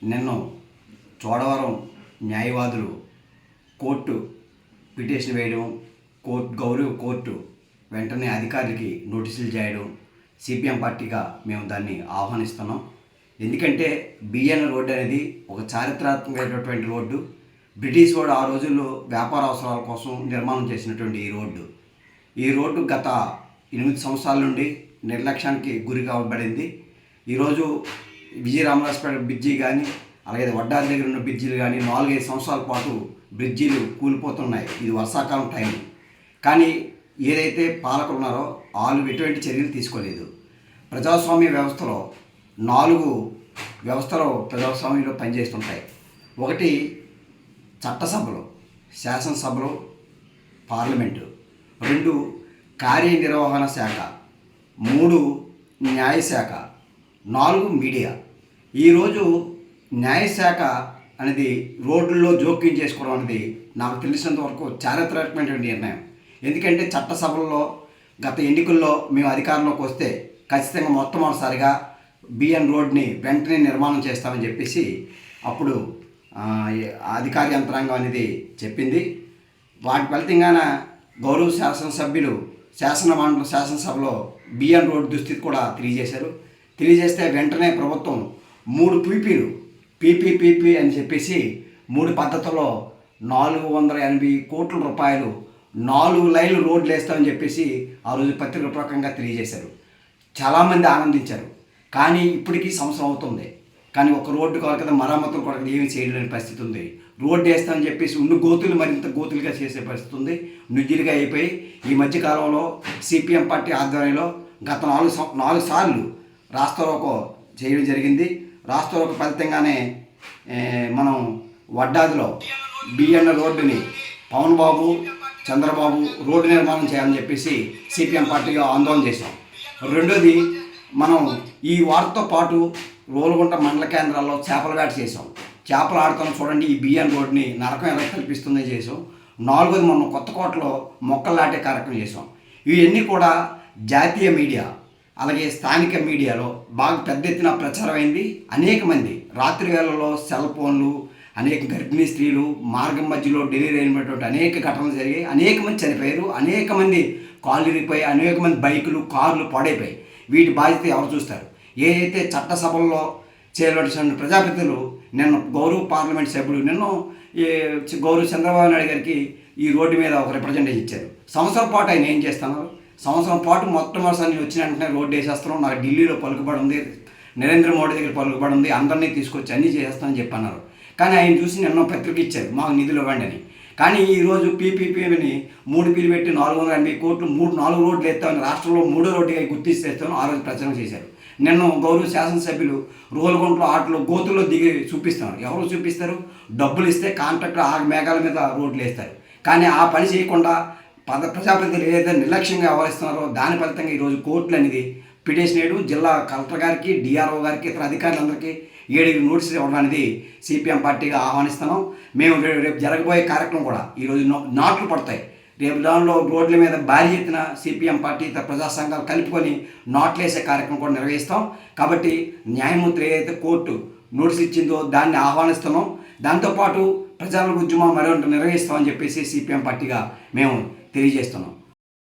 నిన్న చోడవరం న్యాయవాదులు court petition వేయడం, గౌరవ కోర్టు వెంటనే అధికారులకి నోటీసులు చేయడం సిపిఎం పార్టీగా మేము దాన్ని ఆహ్వానిస్తున్నాం. ఎందుకంటే బిఎన్ రోడ్డు అనేది ఒక చారిత్రాత్మకమైనటువంటి రోడ్డు. బ్రిటిష్ వాడు ఆ రోజుల్లో వ్యాపార అవసరాల కోసం నిర్మాణం చేసినటువంటి ఈ రోడ్డు గత 8 సంవత్సరాల నుండి నిర్లక్ష్యానికి గురి కాబడింది. ఈరోజు విజయరామరాజపేట బ్రిడ్జి కానీ, అలాగే వడ్డారి దగ్గర ఉన్న బ్రిడ్జిలు కానీ 4-5 సంవత్సరాల పాటు బ్రిడ్జీలు కూలిపోతున్నాయి. ఇది వర్షాకాలం టైం. కానీ ఏదైతే పాలకులు ఉన్నారో వాళ్ళు ఎటువంటి చర్యలు తీసుకోలేదు. ప్రజాస్వామ్య వ్యవస్థలో 4 వ్యవస్థలు ప్రజాస్వామ్యంలో పనిచేస్తుంటాయి. ఒకటి చట్టసభలు, శాసనసభలు, పార్లమెంటు. 2 కార్యనిర్వహణ శాఖ. 3 న్యాయశాఖ. 4 మీడియా. ఈరోజు న్యాయశాఖ అనేది రోడ్లలో జోక్యం చేసుకోవడం అనేది నాకు తెలిసినంత వరకు చారిత్రాత్మకమైన నిర్ణయం. ఎందుకంటే చట్టసభల్లో గత ఎన్నికల్లో మేము అధికారంలోకి వస్తే ఖచ్చితంగా మొట్టమొదటిసారిగా బిఎన్ రోడ్ని వెంటనే నిర్మాణం చేస్తామని చెప్పేసి అప్పుడు అధికార యంత్రాంగం అనేది చెప్పింది. వాటి ఫలితంగానే గౌరవ శాసనసభ్యులు శాసనసభలో బిఎన్ రోడ్ దుస్థితి కూడా తెలియజేస్తే వెంటనే ప్రభుత్వం 3 పీపీపీ అని చెప్పేసి 3 పద్ధతుల్లో 480 కోట్ల రూపాయలు 4 లైన్లు రోడ్లు వేస్తామని చెప్పేసి ఆ రోజు పత్రిక ప్రకంగా తెలియజేశారు. చాలామంది ఆనందించారు. కానీ ఇప్పటికీ సంవత్సరం అవుతుంది. కానీ ఒక రోడ్డు కొరకదా మరమ్మతులు కొరకదా ఏమి చేయలేని పరిస్థితి ఉంది. రోడ్డు వేస్తామని చెప్పేసి ఉన్న గోతులు మరింత గోతులుగా చేసే పరిస్థితి ఉంది. నుజ్జిలుగా అయిపోయి ఈ మధ్యకాలంలో సిపిఎం పార్టీ ఆధ్వర్యంలో గత 4 సార్లు రాస్తారోకో చేయడం జరిగింది. రాస్తారోకో ఫలితంగానే మనం వడ్డాదిలో బిఎన్ రోడ్డుని పవన్ బాబు, చంద్రబాబు రోడ్డు నిర్మాణం చేయాలని చెప్పేసి సిపిఎం పార్టీగా ఆందోళన చేశాం. రెండోది, మనం ఈ వారితో పాటు రోలుగుంట మండల కేంద్రాల్లో చేపల వేట చేసాం. చేపలు ఆడుతాం చూడండి, ఈ బిఎన్ రోడ్ని నరకం ఎలా కల్పిస్తుందో చేసాం. 4వది, మనం కొత్తకోటలో మొక్కలు నాటే కార్యక్రమం చేసాం. ఇవన్నీ కూడా జాతీయ మీడియా అలాగే స్థానిక మీడియాలో బాగా పెద్ద ఎత్తున ప్రచారమైంది. అనేక మంది రాత్రి వేళల్లో సెల్ ఫోన్లు, అనేక గర్భిణీ స్త్రీలు మార్గం మధ్యలో డెలివరీ అయినటువంటి అనేక ఘటనలు జరిగాయి. అనేక మంది చనిపోయారు, అనేక మంది కాళ్ళు ఇరిగిపోయి, అనేక మంది బైకులు, కార్లు పాడైపోయాయి. వీటి బాధ్యత ఎవరు చూస్తారు? ఏదైతే చట్టసభల్లో చేయవలసిన ప్రజాప్రతినిధులు నిన్న గౌరవ పార్లమెంట్ సభ్యులు గౌరవ చంద్రబాబు నాయుడు గారికి ఈ రోడ్డు మీద ఒక రిప్రజెంటేషన్ ఇచ్చారు. సంవత్సరం పాటు ఆయన ఏం చేస్తున్నారు? సంవత్సరం పాటు మొట్టమొదటిసారి నేను వచ్చిన వెంటనే రోడ్డు వేసేస్తున్నాం, నాకు ఢిల్లీలో పలుకుబడి ఉంది, నరేంద్ర మోడీ దగ్గర పలుకుబడి ఉంది, అందరినీ తీసుకొచ్చి అన్నీ చేసేస్తానని చెప్పన్నారు. కానీ ఆయన చూసి నిన్న పత్రిక ఇచ్చారు, మాకు నిధులు ఇవ్వండి అని. కానీ ఈరోజు పీపీపీని 3 పీలు పెట్టి 480 కోట్లు 4 రోడ్లు వేస్తామని రాష్ట్రంలో 3వ రోడ్డుగా గుర్తిస్తేస్తామని ఆ రోజు ప్రచారం చేశారు. నిన్న గౌరవ శాసనసభ్యులు రోలుగుంటలో ఆటలో గోతుల్లో దిగి చూపిస్తున్నారు. ఎవరు చూపిస్తారు? డబ్బులు ఇస్తే కాంట్రాక్టర్ ఆ మేఘాల మీద రోడ్లు వేస్తారు. కానీ ఆ పని చేయకుండా ప్రజాప్రతినిధులు ఏదైతే నిర్లక్ష్యంగా వ్యవహరిస్తున్నారో దాని ఫలితంగా ఈరోజు కోర్టులు అనేది పిటిషన్ వేయడం, జిల్లా కలెక్టర్ గారికి, డిఆర్ఓ గారికి, ఇతర అధికారులందరికీ 7 నోటీసులు ఇవ్వడం అనేది సిపిఎం పార్టీగా ఆహ్వానిస్తున్నాం. మేము రేపు జరగబోయే కార్యక్రమం కూడా ఈరోజు నాట్లు పడతాయి. రేపు దానిలో రోడ్ల మీద భారీ ఎత్తున సిపిఎం పార్టీ ఇతర ప్రజా సంఘాలు కలుపుకొని నాట్లు వేసే కార్యక్రమం కూడా నిర్వహిస్తాం. కాబట్టి న్యాయమూర్తి ఏదైతే కోర్టు నోటీస్ ఇచ్చిందో దాన్ని ఆహ్వానిస్తున్నాం. దాంతోపాటు ప్రజల ఉద్యమం మరొకటి నిర్వహిస్తామని చెప్పేసి సిపిఎం పార్టీగా మేము తెలియజేస్తున్నాం.